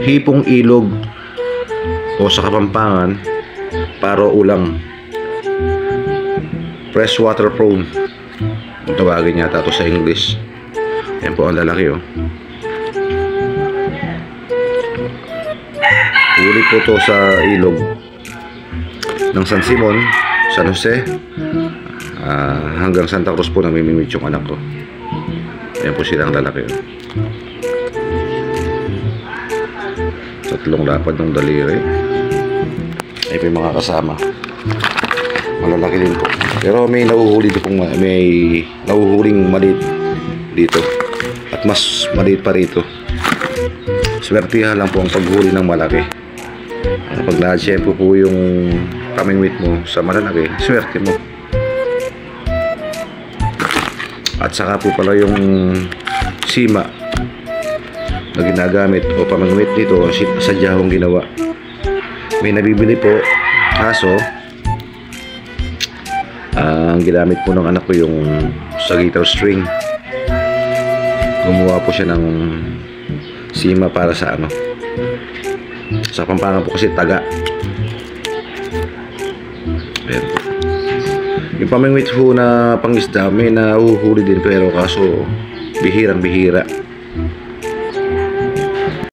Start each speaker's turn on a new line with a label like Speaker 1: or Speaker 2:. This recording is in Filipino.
Speaker 1: Hipong ilog o sa Kapampangan, paro ulang. Freshwater prawn ang tawagin yata ito sa English. Yan po ang lalaki oh. Huli po to sa ilog ng San Simon, San Jose, hanggang Santa Cruz po namimimit yung anak ko. Yan po silang lalaki oh. Tatlong lapad ng daliri. Ay po yung mga kasama, malalaki din po. Pero may nahuhuli pong may nahuhuling maliit dito at mas maliit pa rito. Swertihan lang po ang paghuli ng malaki. Pag na-tsempo po yung pamingwit mo sa malalaki, swerte mo. At saka po pala yung sima na ginagamit o pamingwit dito, sadya akong ginawa. May nabibili po, kaso ang ginamit po ng anak ko yung sa guitar string. Gumawa po siya ng sima para sa ano, sa Pampangan po kasi taga. Ayan po. Yung pamingwit po na pangisda may nahuhuli din, pero kaso bihirang bihira.